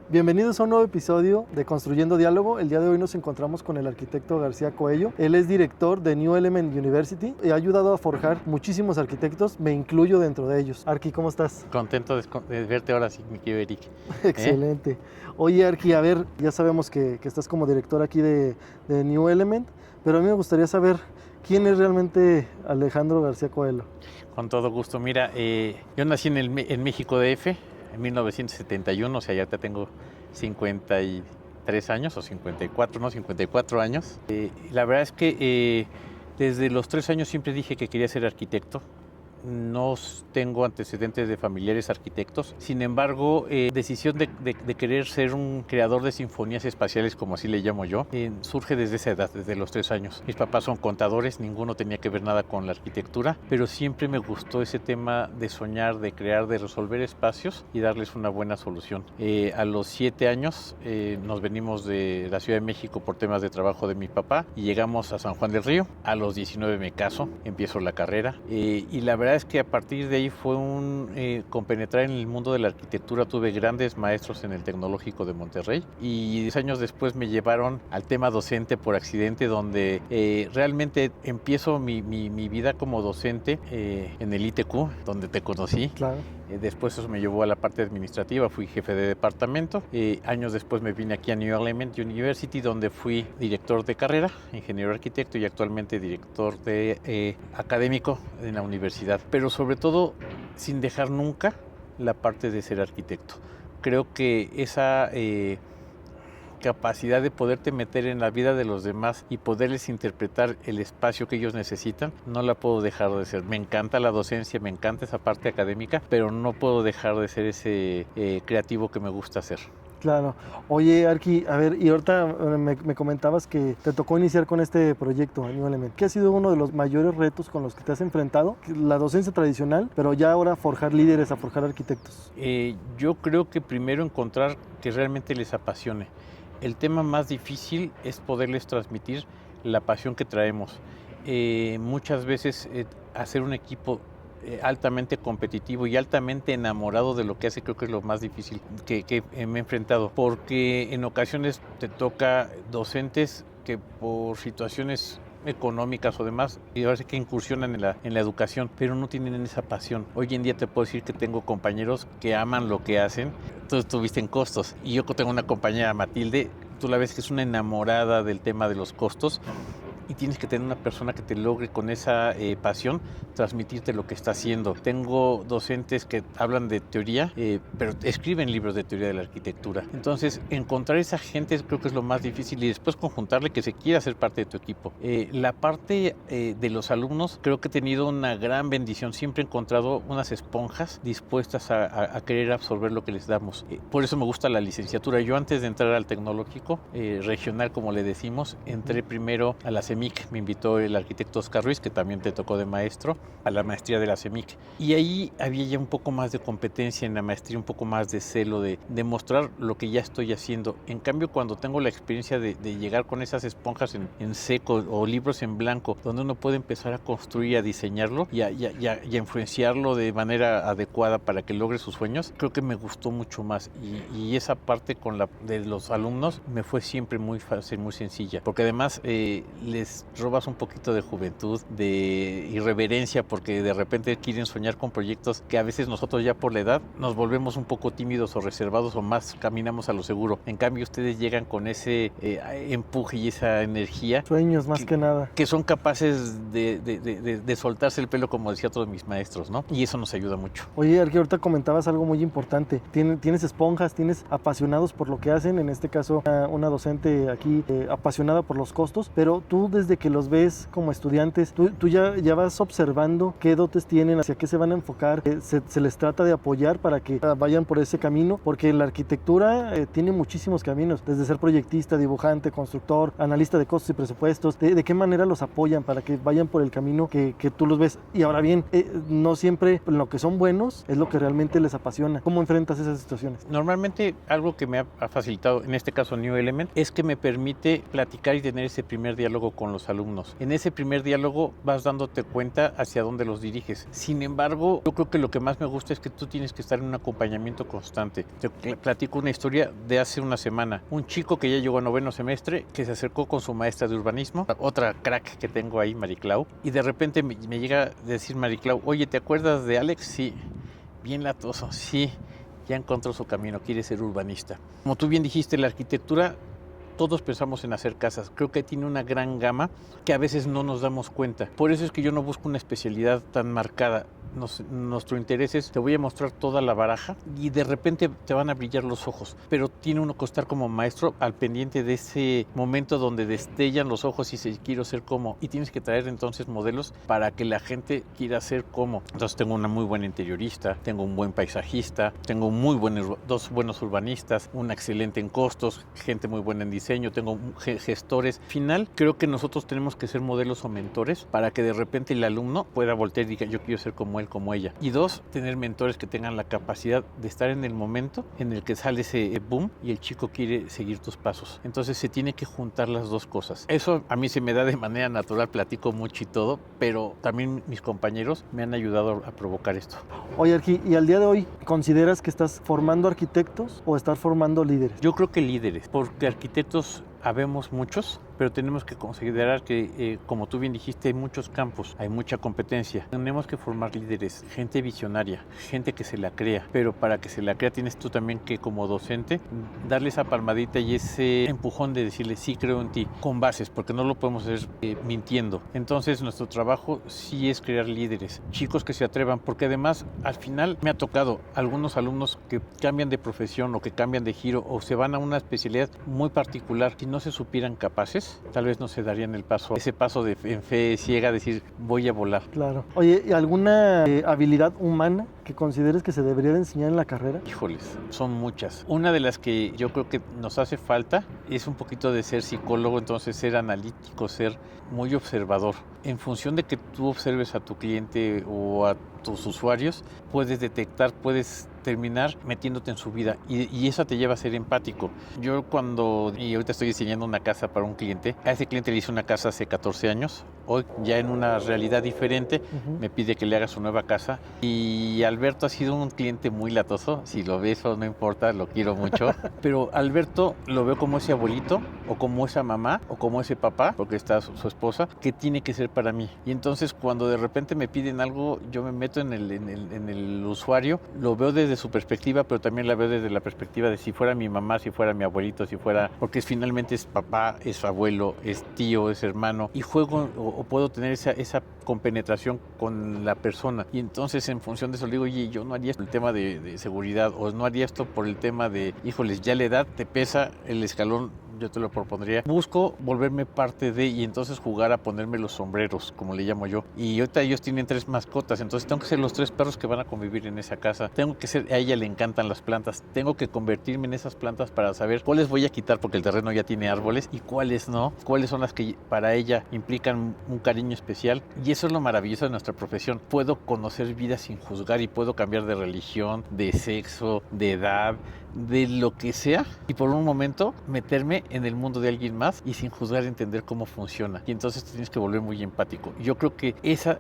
Bienvenidos a un nuevo episodio de Construyendo Diálogo. El día de hoy nos encontramos con el arquitecto García Coello. Él es director de New Element University y ha ayudado a forjar muchísimos arquitectos, me incluyo dentro de ellos. Arqui, ¿cómo estás? Contento de verte ahora sí, mi querido Eric. Excelente. Oye, Arqui, a ver, ya sabemos que estás como director aquí de New Element, pero a mí me gustaría saber quién es realmente Alejandro García Coello. Con todo gusto. Mira, yo nací en México DF en 1971, o sea, ya te tengo 53 años o 54, no, 54 años. La verdad es que desde los 3 años siempre dije que quería ser arquitecto. No tengo antecedentes de familiares arquitectos, sin embargo, decisión de querer ser un creador de sinfonías espaciales, como así le llamo yo, surge desde esa edad, desde los 3 años. Mis papás son contadores, ninguno tenía que ver nada con la arquitectura, pero siempre me gustó ese tema de soñar, de crear, de resolver espacios y darles una buena solución. A los 7 años nos venimos de la Ciudad de México por temas de trabajo de mi papá y llegamos a San Juan del Río. A los 19 me caso, empiezo la carrera y la verdad es que a partir de ahí fue compenetrar en el mundo de la arquitectura. Tuve grandes maestros en el Tecnológico de Monterrey y 10 años después me llevaron al tema docente por accidente, donde realmente empiezo mi vida como docente en el ITQ, donde te conocí. Claro. Después eso me llevó a la parte administrativa, fui jefe de departamento. Años después me vine aquí a New Element University, donde fui director de carrera, ingeniero arquitecto y actualmente director de académico en la universidad. Pero sobre todo sin dejar nunca la parte de ser arquitecto. Creo que esa capacidad de poderte meter en la vida de los demás y poderles interpretar el espacio que ellos necesitan, no la puedo dejar de ser. Me encanta la docencia, me encanta esa parte académica, pero no puedo dejar de ser ese creativo que me gusta hacer. Claro. Oye, Arqui, a ver, y ahorita me comentabas que te tocó iniciar con este proyecto, New Element. ¿Qué ha sido uno de los mayores retos con los que te has enfrentado? La docencia tradicional, pero ya ahora forjar líderes, a forjar arquitectos. Yo creo que primero encontrar que realmente les apasione. El tema más difícil es poderles transmitir la pasión que traemos. Muchas veces hacer un equipo altamente competitivo y altamente enamorado de lo que hace, creo que es lo más difícil que me he enfrentado, porque en ocasiones te toca docentes que por situaciones económicas o demás, y ahora sí que incursionan en la educación, pero no tienen esa pasión. Hoy en día te puedo decir que tengo compañeros que aman lo que hacen. Tú estuviste en costos y yo tengo una compañera, Matilde, tú la ves que es una enamorada del tema de los costos. Y tienes que tener una persona que te logre con esa pasión transmitirte lo que está haciendo. Tengo docentes que hablan de teoría, pero escriben libros de teoría de la arquitectura. Entonces, encontrar esa gente creo que es lo más difícil y después conjuntarle que se quiera ser parte de tu equipo. La parte de los alumnos, creo que he tenido una gran bendición. Siempre he encontrado unas esponjas dispuestas a querer absorber lo que les damos. Por eso me gusta la licenciatura. Yo antes de entrar al tecnológico regional, como le decimos, entré primero a la CEMIC. Me invitó el arquitecto Oscar Ruiz, que también te tocó de maestro, a la maestría de la CEMIC. Y ahí había ya un poco más de competencia en la maestría, un poco más de celo, de demostrar lo que ya estoy haciendo. En cambio, cuando tengo la experiencia de llegar con esas esponjas en seco o libros en blanco, donde uno puede empezar a construir, a diseñarlo y a influenciarlo de manera adecuada para que logre sus sueños, creo que me gustó mucho más. Y esa parte de los alumnos me fue siempre muy fácil, muy sencilla, porque además les robas un poquito de juventud, de irreverencia, porque de repente quieren soñar con proyectos que a veces nosotros ya por la edad nos volvemos un poco tímidos o reservados o más caminamos a lo seguro. En cambio ustedes llegan con ese empuje y esa energía. Sueños más que nada. Que son capaces de soltarse el pelo, como decía todos mis maestros, ¿no? Y eso nos ayuda mucho. Oye, Arqui, ahorita comentabas algo muy importante. Tienes esponjas, tienes apasionados por lo que hacen, en este caso una docente aquí apasionada por los costos, pero tú desde que los ves como estudiantes, tú ya vas observando qué dotes tienen, hacia qué se van a enfocar, se les trata de apoyar para que vayan por ese camino, porque la arquitectura tiene muchísimos caminos, desde ser proyectista, dibujante, constructor, analista de costos y presupuestos. ¿De qué manera los apoyan para que vayan por el camino que tú los ves? Y ahora bien, no siempre lo que son buenos es lo que realmente les apasiona. ¿Cómo enfrentas esas situaciones? Normalmente algo que me ha facilitado, en este caso New Element, es que me permite platicar y tener ese primer diálogo con con los alumnos. En ese primer diálogo vas dándote cuenta hacia dónde los diriges. Sin embargo, yo creo que lo que más me gusta es que tú tienes que estar en un acompañamiento constante. Te platico una historia de hace una semana. Un chico que ya llegó a noveno semestre, que se acercó con su maestra de urbanismo, otra crack que tengo ahí, Mariclau, y de repente me llega a decir Mariclau, oye, ¿te acuerdas de Alex? Sí. Bien latoso, sí. Ya encontró su camino, quiere ser urbanista. Como tú bien dijiste, la arquitectura, todos pensamos en hacer casas. Creo que tiene una gran gama que a veces no nos damos cuenta. Por eso es que yo no busco una especialidad tan marcada. Nuestro interés es, te voy a mostrar toda la baraja y de repente te van a brillar los ojos, pero tiene uno que estar como maestro al pendiente de ese momento donde destellan los ojos y se quiero ser como, y tienes que traer entonces modelos para que la gente quiera ser como. Entonces tengo una muy buena interiorista, tengo un buen paisajista, tengo dos buenos urbanistas, una excelente en costos, gente muy buena en diseño, tengo gestores. Al final, creo que nosotros tenemos que ser modelos o mentores para que de repente el alumno pueda voltear y diga, yo quiero ser como él, como ella. Y dos, tener mentores que tengan la capacidad de estar en el momento en el que sale ese boom y el chico quiere seguir tus pasos. Entonces se tiene que juntar las dos cosas. Eso a mí se me da de manera natural, platico mucho y todo, pero también mis compañeros me han ayudado a provocar esto. Oye, Arqui, ¿y al día de hoy consideras que estás formando arquitectos o estás formando líderes? Yo creo que líderes, porque arquitectos habemos muchos, pero tenemos que considerar que, como tú bien dijiste, hay muchos campos, hay mucha competencia. Tenemos que formar líderes, gente visionaria, gente que se la crea, pero para que se la crea tienes tú también que, como docente, darle esa palmadita y ese empujón de decirle, sí creo en ti, con bases, porque no lo podemos hacer mintiendo. Entonces, nuestro trabajo sí es crear líderes, chicos que se atrevan, porque además, al final, me ha tocado algunos alumnos que cambian de profesión o que cambian de giro o se van a una especialidad muy particular. Si no se supieran capaces, tal vez no se darían ese paso en fe ciega, decir voy a volar. Claro. Oye, ¿y alguna habilidad humana que consideres que se debería de enseñar en la carrera? Híjoles, son muchas. Una de las que yo creo que nos hace falta es un poquito de ser psicólogo, entonces ser analítico, ser muy observador. En función de que tú observes a tu cliente o a tus usuarios, puedes detectar, puedes terminar metiéndote en su vida y eso te lleva a ser empático. Yo ahorita estoy diseñando una casa para un cliente, a ese cliente le hice una casa hace 14 años, hoy ya en una realidad diferente, me pide que le haga su nueva casa y Alberto ha sido un cliente muy latoso, si lo ves o no importa, lo quiero mucho, pero Alberto lo veo como ese abuelito o como esa mamá o como ese papá, porque está su esposa, que tiene que ser para mí. Y entonces cuando de repente me piden algo, yo me meto en el usuario, lo veo desde su perspectiva, pero también la veo desde la perspectiva de si fuera mi mamá, si fuera mi abuelito, porque finalmente es papá, es abuelo, es tío, es hermano, y juego o puedo tener esa compenetración con la persona. Y entonces en función de eso le digo, oye, yo no haría esto por el tema de seguridad, o no haría esto por el tema de, híjoles, ya la edad te pesa el escalón, yo te lo propondría. Busco volverme parte de y entonces jugar a ponerme los sombreros, como le llamo yo. Y ahorita ellos tienen 3 mascotas, entonces tengo que ser los 3 perros que van a convivir en esa casa. Tengo que ser, a ella le encantan las plantas. Tengo que convertirme en esas plantas para saber cuáles voy a quitar porque el terreno ya tiene árboles y cuáles no. Cuáles son las que para ella implican un cariño especial. Y eso es lo maravilloso de nuestra profesión. Puedo conocer vidas sin juzgar y puedo cambiar de religión, de sexo, de edad, de lo que sea y por un momento meterme en el mundo de alguien más y sin juzgar entender cómo funciona y entonces te tienes que volver muy empático. Yo creo que esa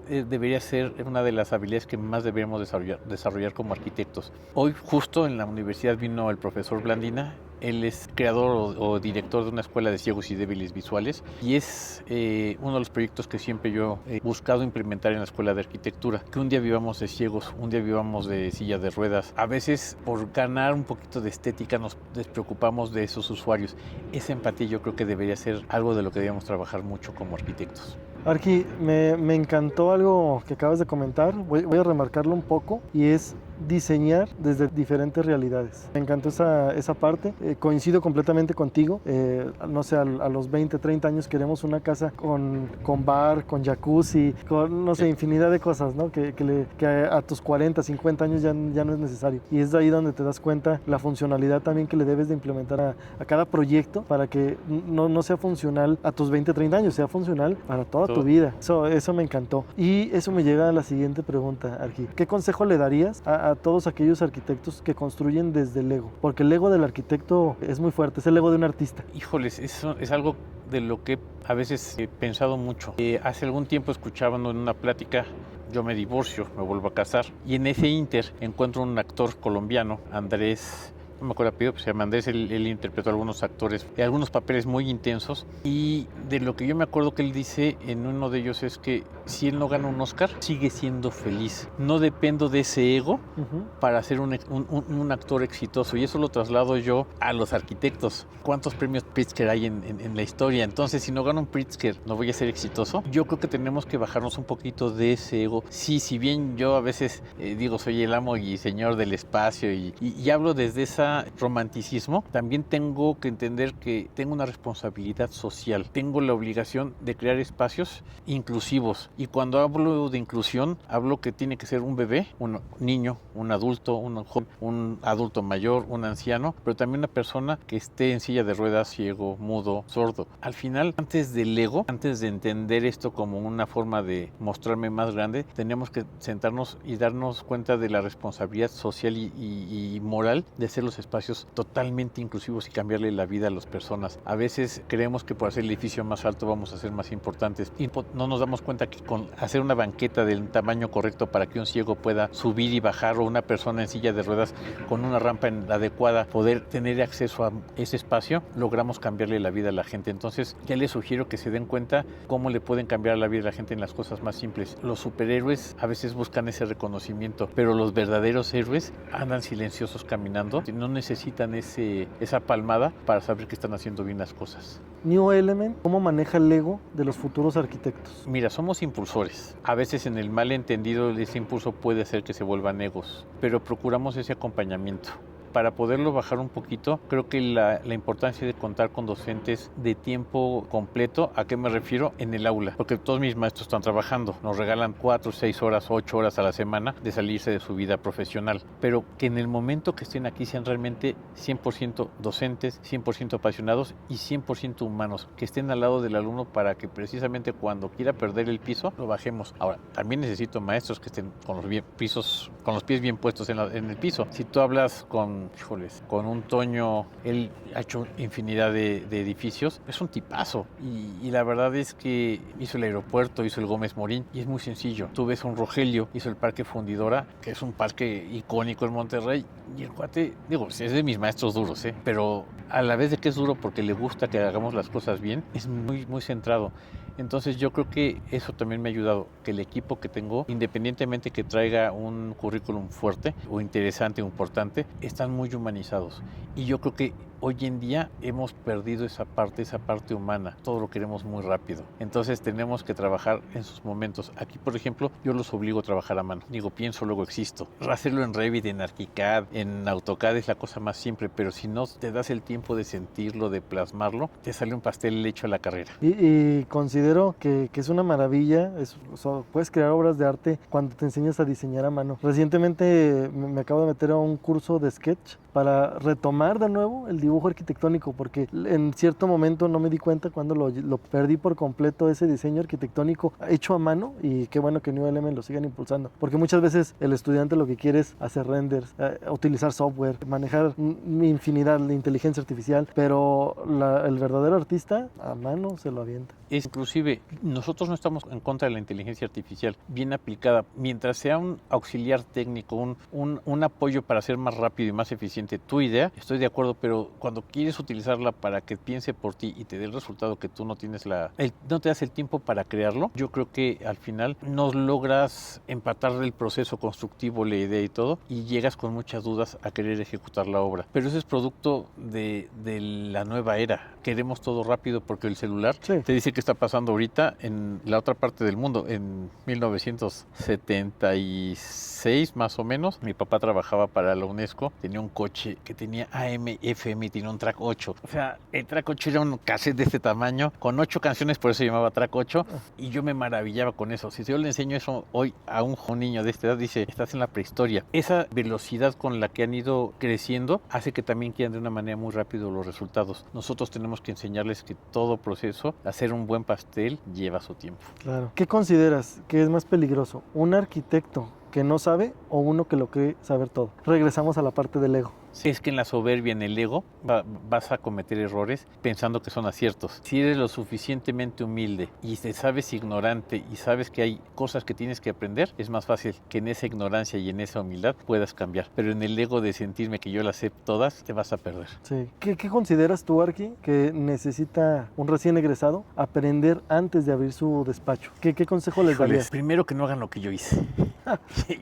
debería ser una de las habilidades que más deberíamos desarrollar como arquitectos. Hoy justo en la universidad vino el profesor Blandina. Él es creador o director de una escuela de ciegos y débiles visuales y es uno de los proyectos que siempre yo he buscado implementar en la escuela de arquitectura. Que un día vivamos de ciegos, un día vivamos de silla de ruedas. A veces por ganar un poquito de estética nos despreocupamos de esos usuarios. Esa empatía yo creo que debería ser algo de lo que debemos trabajar mucho como arquitectos. Arqui, me encantó algo que acabas de comentar, voy a remarcarlo un poco, y es diseñar desde diferentes realidades. Me encantó esa parte, coincido completamente contigo, no sé, a los 20, 30 años queremos una casa con bar, con jacuzzi, con, no sé, infinidad de cosas, ¿no? Que a tus 40, 50 años ya no es necesario. Y es de ahí donde te das cuenta la funcionalidad también que le debes de implementar a cada proyecto para que no sea funcional a tus 20, 30 años, sea funcional para toda tu vida. Eso me encantó. Y eso me llega a la siguiente pregunta, Arqui. ¿Qué consejo le darías a a todos aquellos arquitectos que construyen desde el ego? Porque el ego del arquitecto es muy fuerte, es el ego de un artista. Híjoles, eso es algo de lo que a veces he pensado mucho. Hace algún tiempo escuchaba en una plática, yo me divorcio, me vuelvo a casar, y en ese inter encuentro un actor colombiano, Andrés, no me acuerdo el apellido, pero se llama Andrés, él interpretó a algunos actores, algunos papeles muy intensos, y de lo que yo me acuerdo que él dice en uno de ellos es que si él no gana un Oscar, sigue siendo feliz. No dependo de ese ego para ser un actor exitoso, y eso lo traslado yo a los arquitectos. ¿Cuántos premios Pritzker hay en la historia? Entonces, si no gano un Pritzker, ¿no voy a ser exitoso? Yo creo que tenemos que bajarnos un poquito de ese ego. Sí, si bien yo a veces digo soy el amo y señor del espacio y hablo desde ese romanticismo, también tengo que entender que tengo una responsabilidad social. Tengo la obligación de crear espacios inclusivos. Y cuando hablo de inclusión, hablo que tiene que ser un bebé, un niño, un adulto, un joven, un adulto mayor, un anciano, pero también una persona que esté en silla de ruedas, ciego, mudo, sordo. Al final, antes del ego, antes de entender esto como una forma de mostrarme más grande, tenemos que sentarnos y darnos cuenta de la responsabilidad social y moral de hacer los espacios totalmente inclusivos y cambiarle la vida a las personas. A veces creemos que por hacer el edificio más alto vamos a ser más importantes y no nos damos cuenta que con hacer una banqueta del tamaño correcto para que un ciego pueda subir y bajar, o una persona en silla de ruedas con una rampa adecuada poder tener acceso a ese espacio, logramos cambiarle la vida a la gente. Entonces ya les sugiero que se den cuenta cómo le pueden cambiar la vida a la gente en las cosas más simples. Los superhéroes a veces buscan ese reconocimiento, pero los verdaderos héroes andan silenciosos caminando, no necesitan esa palmada para saber que están haciendo bien las cosas. New Element, ¿cómo maneja el ego de los futuros arquitectos? Mira, somos impulsores. A veces en el mal entendido ese impulso puede hacer que se vuelvan egos, pero procuramos ese acompañamiento. Para poderlo bajar un poquito, creo que la importancia de contar con docentes de tiempo completo, ¿a qué me refiero? En el aula, porque todos mis maestros están trabajando, nos regalan 4, 6 horas, 8 horas a la semana de salirse de su vida profesional, pero que en el momento que estén aquí sean realmente 100% docentes, 100% apasionados y 100% humanos, que estén al lado del alumno para que precisamente cuando quiera perder el piso, lo bajemos. Ahora, también necesito maestros que estén con los pies bien puestos en el piso. Si tú hablas con un Toño, él ha hecho infinidad de edificios, es un tipazo y la verdad es que hizo el aeropuerto, hizo el Gómez Morín y es muy sencillo. Tú ves un Rogelio, hizo el Parque Fundidora, que es un parque icónico en Monterrey, y el cuate, es de mis maestros duros, pero a la vez de que es duro porque le gusta que hagamos las cosas bien, es muy, muy centrado. Entonces yo creo que eso también me ha ayudado, que el equipo que tengo, independientemente que traiga un currículum fuerte o interesante o importante, están muy humanizados. Y yo creo que hoy en día hemos perdido esa parte humana. Todo lo queremos muy rápido. Entonces tenemos que trabajar en sus momentos. Aquí, por ejemplo, yo los obligo a trabajar a mano. Digo, pienso, luego existo. Hacerlo en Revit, en ArchiCAD, en AutoCAD es la cosa más simple, pero si no te das el tiempo de sentirlo, de plasmarlo, te sale un pastel hecho a la carrera. Y considero que es una maravilla. Puedes crear obras de arte cuando te enseñas a diseñar a mano. Recientemente me acabo de meter a un curso de sketch para retomar de nuevo el dibujo arquitectónico, porque en cierto momento no me di cuenta cuando lo perdí por completo, ese diseño arquitectónico hecho a mano, y qué bueno que New Element lo sigan impulsando, porque muchas veces el estudiante lo que quiere es hacer renders, utilizar software, manejar infinidad de inteligencia artificial, pero el verdadero artista a mano se lo avienta. Inclusive, nosotros no estamos en contra de la inteligencia artificial, bien aplicada, mientras sea un auxiliar técnico, un apoyo para ser más rápido y más eficiente tu idea, estoy de acuerdo, pero cuando quieres utilizarla para que piense por ti y te dé el resultado que tú no tienes no te das el tiempo para crearlo, yo creo que al final no logras empatar el proceso constructivo, la idea y todo, y llegas con muchas dudas a querer ejecutar la obra. Pero eso es producto de la nueva era. Queremos todo rápido porque el celular te dice qué está pasando ahorita en la otra parte del mundo. En 1976 más o menos, mi papá trabajaba para la UNESCO, tenía un coche que tenía AM, FM y tenía un track 8. O sea, el track 8 era un cassette de este tamaño, con 8 canciones, por eso se llamaba track 8, y yo me maravillaba con eso. Si yo le enseño eso hoy a un niño de esta edad, dice, estás en la prehistoria. Esa velocidad con la que han ido creciendo hace que también quieran de una manera muy rápido los resultados. Nosotros tenemos que enseñarles que todo proceso, hacer un buen pastel, lleva su tiempo. Claro. ¿Qué consideras que es más peligroso? ¿Un arquitecto que no sabe o uno que lo cree saber todo? Regresamos a la parte del ego. Si es que en la soberbia, en el ego, vas a cometer errores pensando que son aciertos. Si eres lo suficientemente humilde y te sabes ignorante y sabes que hay cosas que tienes que aprender, es más fácil que en esa ignorancia y en esa humildad puedas cambiar. Pero en el ego de sentirme que yo las sé todas, te vas a perder. Sí. ¿Qué consideras tú, Arqui, que necesita un recién egresado aprender antes de abrir su despacho? ¿Qué consejo les darías? Primero, que no hagan lo que yo hice.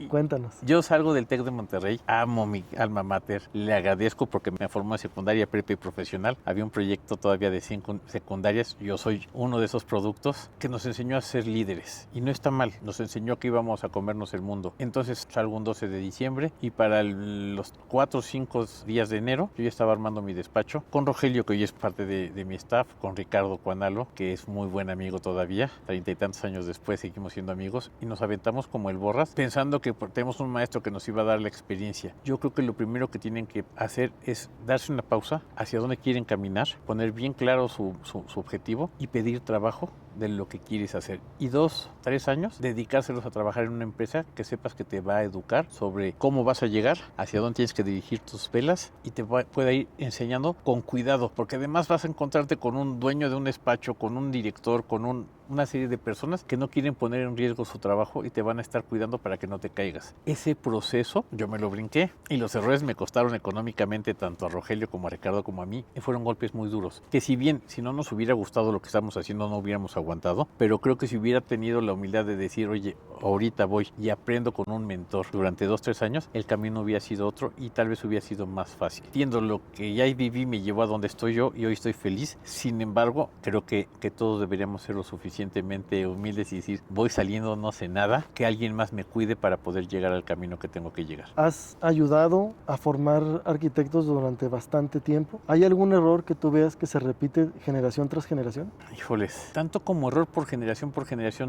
Cuéntanos. Yo salgo del TEC de Monterrey, amo mi alma mater, le agradezco porque me formó en secundaria, prepa y profesional. Había un proyecto todavía de 100 secundarias, yo soy uno de esos productos que nos enseñó a ser líderes. Y no está mal, nos enseñó que íbamos a comernos el mundo. Entonces salgo un 12 de diciembre y para los 4 o 5 días de enero yo ya estaba armando mi despacho con Rogelio, que hoy es parte de mi staff, con Ricardo Cuanalo, que es muy buen amigo todavía. 30 y tantos años después seguimos siendo amigos y nos aventamos como el borras pensando que tenemos un maestro que nos iba a dar la experiencia. Yo creo que lo primero que tienen que hacer es darse una pausa hacia dónde quieren caminar, poner bien claro su objetivo y pedir trabajo de lo que quieres hacer. Y 2, 3 años, dedicárselos a trabajar en una empresa que sepas que te va a educar sobre cómo vas a llegar, hacia dónde tienes que dirigir tus velas y te pueda ir enseñando con cuidado, porque además vas a encontrarte con un dueño de un despacho, con un director, con una serie de personas que no quieren poner en riesgo su trabajo y te van a estar cuidando para que no te caigas. Ese proceso yo me lo brinqué y los errores me costaron económicamente tanto a Rogelio como a Ricardo como a mí y fueron golpes muy duros, que si bien si no nos hubiera gustado lo que estamos haciendo no hubiéramos aguantado, pero creo que si hubiera tenido la humildad de decir, oye, ahorita voy y aprendo con un mentor durante 2, 3 años, el camino hubiera sido otro y tal vez hubiera sido más fácil. Entiendo lo que ya viví, me llevó a donde estoy yo y hoy estoy feliz. Sin embargo, creo que todos deberíamos ser lo suficientemente humildes y decir, voy saliendo, no sé nada, que alguien más me cuide para poder llegar al camino que tengo que llegar. Has ayudado a formar arquitectos durante bastante tiempo. ¿Hay algún error que tú veas que se repite generación tras generación? Híjoles, tanto como error por generación,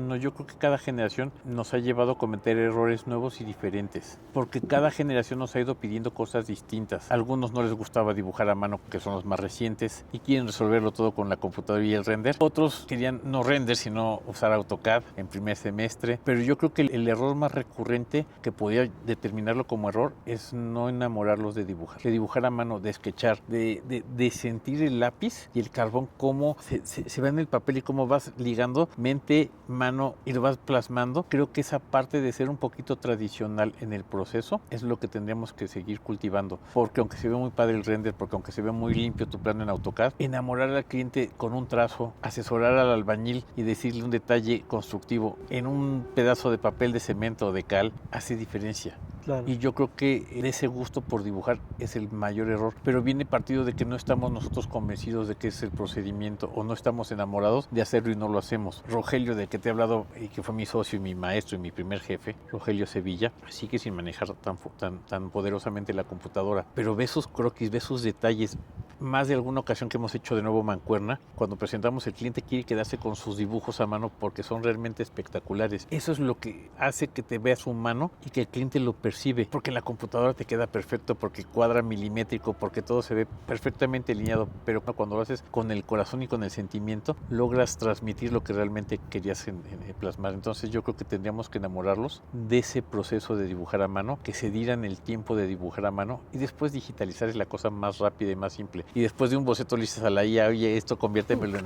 no, yo creo que cada generación nos ha llevado a cometer errores nuevos y diferentes, porque cada generación nos ha ido pidiendo cosas distintas. A algunos no les gustaba dibujar a mano, que son los más recientes, y quieren resolverlo todo con la computadora y el render. Otros querían no render, sino usar AutoCAD en primer semestre, pero yo creo que el error más recurrente que podía determinarlo como error es no enamorarlos de dibujar a mano, de sketchar, de sentir el lápiz y el carbón, cómo se va en el papel y cómo vas ligando mente, mano y lo vas plasmando. Creo que esa parte de ser un poquito tradicional en el proceso es lo que tendríamos que seguir cultivando, porque aunque se ve muy padre el render, porque aunque se ve muy limpio tu plano en AutoCAD, enamorar al cliente con un trazo, asesorar al albañil y decirle un detalle constructivo en un pedazo de papel de cemento o de cal hace diferencia. Claro. Y yo creo que ese gusto por dibujar es el mayor error, pero viene partido de que no estamos nosotros convencidos de que es el procedimiento o no estamos enamorados de hacerlo y no lo hacemos. Rogelio, del que te he hablado y que fue mi socio y mi maestro y mi primer jefe, Rogelio Sevilla, sigue sin manejar tan poderosamente la computadora, pero ve sus croquis, ve sus detalles. Más de alguna ocasión que hemos hecho de nuevo mancuerna, cuando presentamos, el cliente quiere quedarse con sus dibujos a mano porque son realmente espectaculares. Eso es lo que hace que te veas humano y que el cliente lo percibe, porque en la computadora te queda perfecto, porque cuadra milimétrico, porque todo se ve perfectamente alineado, pero cuando lo haces con el corazón y con el sentimiento, logras transmitir lo que realmente querías plasmar. Entonces yo creo que tendríamos que enamorarlos de ese proceso de dibujar a mano, que se dieran el tiempo de dibujar a mano y después digitalizar es la cosa más rápida y más simple. Y después de un boceto le dices a la IA, oye, esto conviértemelo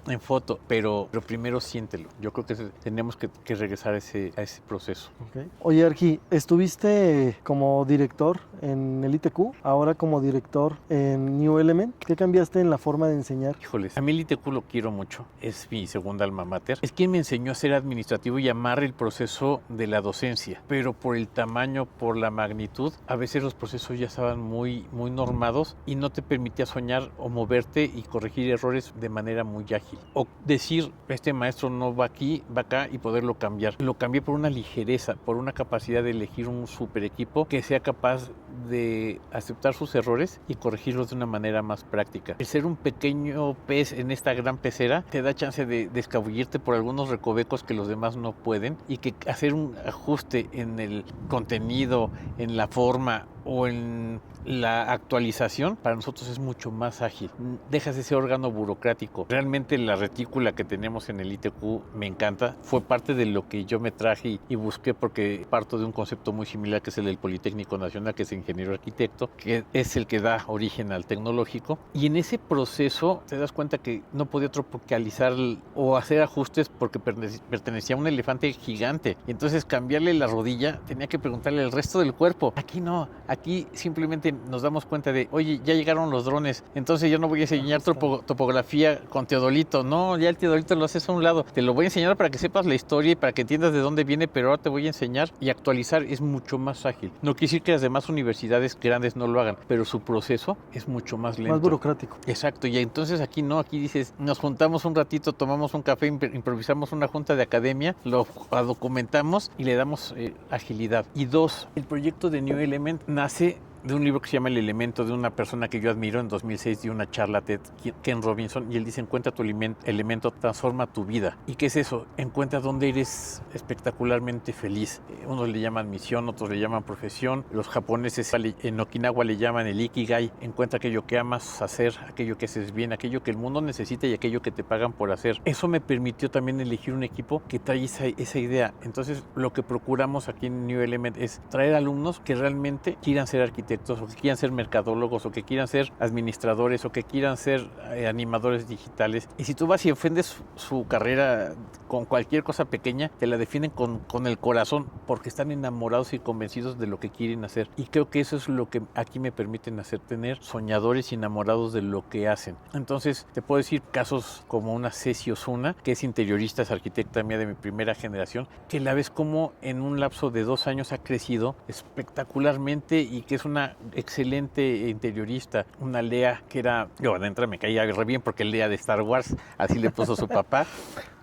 en foto, pero primero siéntelo. Yo creo que tenemos que regresar a ese proceso. Okay. Oye, Arqui, estuviste como director en el ITQ, ahora como director en New Element. ¿Qué cambiaste en la forma de enseñar? Híjoles, a mí el ITQ lo quiero mucho, es mi segunda alma mater. Es quien me enseñó a ser administrativo y amar el proceso de la docencia, pero por el tamaño, por la magnitud, a veces los procesos ya estaban muy normados y no te permitía soñar o moverte y corregir errores de manera muy ágil. O decir, este maestro no va aquí, va acá y poderlo cambiar. Lo cambié por una ligereza, por una capacidad de elegir un super equipo que sea capaz de aceptar sus errores y corregirlos de una manera más práctica. El ser un pequeño pez en esta gran pecera te da chance de escabullirte por algunos recovecos que los demás no pueden y que hacer un ajuste en el contenido, en la forma o en la actualización, para nosotros es mucho más ágil. Dejas ese órgano burocrático. Realmente la retícula que tenemos en el ITQ me encanta. Fue parte de lo que yo me traje y busqué, porque parto de un concepto muy similar que es el del Politécnico Nacional, que es ingeniero arquitecto, que es el que da origen al tecnológico. Y en ese proceso te das cuenta que no podía tropicalizar o hacer ajustes porque pertenecía a un elefante gigante. Y entonces cambiarle la rodilla tenía que preguntarle al resto del cuerpo. Aquí no, aquí simplemente nos damos cuenta de, oye, ya llegaron los drones, entonces yo no voy a enseñar topografía con teodolito. No, ya el teodolito lo haces a un lado. Te lo voy a enseñar para que sepas la historia y para que entiendas de dónde viene, pero ahora te voy a enseñar, y actualizar es mucho más ágil. No quiere decir que las demás universidades grandes no lo hagan, pero su proceso es mucho más lento. Más burocrático. Exacto, y entonces aquí no, aquí dices, nos juntamos un ratito, tomamos un café, improvisamos una junta de academia, lo documentamos y le damos agilidad. Y dos, el proyecto de New Element nace de un libro que se llama El Elemento, de una persona que yo admiro. En 2006 dio una charla TED, Ken Robinson, y él dice: encuentra tu elemento, transforma tu vida. ¿Y qué es eso? Encuentra dónde eres espectacularmente feliz. Unos le llaman misión, otros le llaman profesión. Los japoneses en Okinawa le llaman el Ikigai. Encuentra aquello que amas hacer, aquello que haces bien, aquello que el mundo necesita y aquello que te pagan por hacer. Eso me permitió también elegir un equipo que trae esa idea. Entonces, lo que procuramos aquí en New Element es traer alumnos que realmente quieran ser arquitectos, o que quieran ser mercadólogos, o que quieran ser administradores, o que quieran ser animadores digitales. Y si tú vas y ofendes su carrera con cualquier cosa pequeña, te la defienden con el corazón, porque están enamorados y convencidos de lo que quieren hacer. Y creo que eso es lo que aquí me permiten hacer, tener soñadores y enamorados de lo que hacen. Entonces, te puedo decir casos como una Ceci Osuna, que es interiorista, es arquitecta mía de mi primera generación, que la ves como en un lapso de 2 años ha crecido espectacularmente, y que es una excelente interiorista. Una Lea que era, yo adentro me caía re bien porque Lea de Star Wars, así le puso su papá.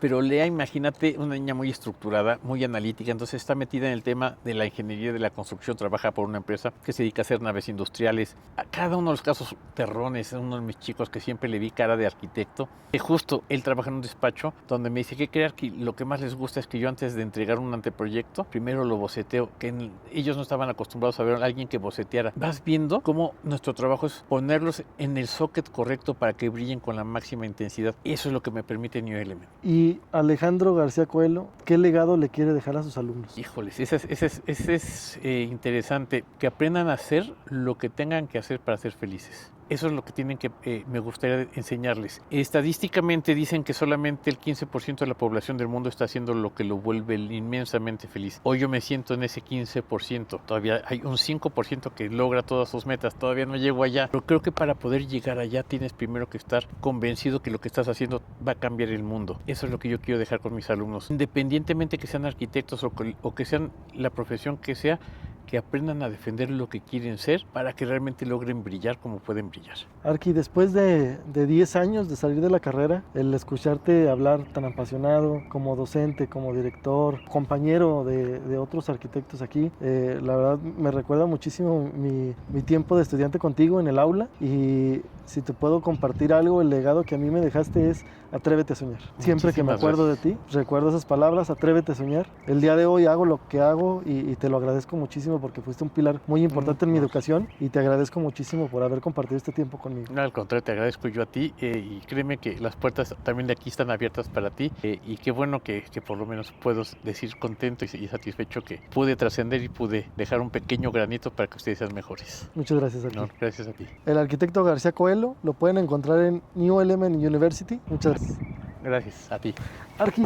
Pero Lea, imagínate, una niña muy estructurada, muy analítica, entonces está metida en el tema de la ingeniería de la construcción, trabaja por una empresa que se dedica a hacer naves industriales. A cada uno de los casos terrones, uno de mis chicos que siempre le vi cara de arquitecto, que justo él trabaja en un despacho donde me dice que crear que lo que más les gusta es que yo, antes de entregar un anteproyecto, primero lo boceteo, que ellos no estaban acostumbrados a ver a alguien que boceteara. Vas viendo cómo nuestro trabajo es ponerlos en el socket correcto para que brillen con la máxima intensidad. Eso es lo que me permite New Element. Y Alejandro García Coelho, ¿qué legado le quiere dejar a sus alumnos? Híjoles, ese es interesante, que aprendan a hacer lo que tengan que hacer para ser felices. Eso es lo que tienen que, me gustaría enseñarles. Estadísticamente dicen que solamente el 15% de la población del mundo está haciendo lo que lo vuelve inmensamente feliz. Hoy yo me siento en ese 15%. Todavía hay un 5% que logra todas sus metas. Todavía no llego allá. Pero creo que para poder llegar allá tienes primero que estar convencido que lo que estás haciendo va a cambiar el mundo. Eso es lo que yo quiero dejar con mis alumnos. Independientemente que sean arquitectos o que sean la profesión que sea, que aprendan a defender lo que quieren ser para que realmente logren brillar como pueden brillar. Arqui, después de 10 años de salir de la carrera, el escucharte hablar tan apasionado como docente, como director, compañero de otros arquitectos aquí, la verdad me recuerda muchísimo mi tiempo de estudiante contigo en el aula, y si te puedo compartir algo, el legado que a mí me dejaste es: atrévete a soñar. Siempre que me acuerdo de ti, recuerdo esas palabras: atrévete a soñar. El día de hoy hago lo que hago y te lo agradezco muchísimo, porque fuiste un pilar muy importante en mi educación, y te agradezco muchísimo por haber compartido este tiempo conmigo. No, al contrario, te agradezco yo a ti, y créeme que las puertas también de aquí están abiertas para ti, y qué bueno que por lo menos puedo decir contento y satisfecho que pude trascender y pude dejar un pequeño granito para que ustedes sean mejores. Muchas gracias, Arqui. No, gracias a ti. El arquitecto García Coelho lo pueden encontrar en New Element University. Muchas gracias. Gracias a ti. Arqui.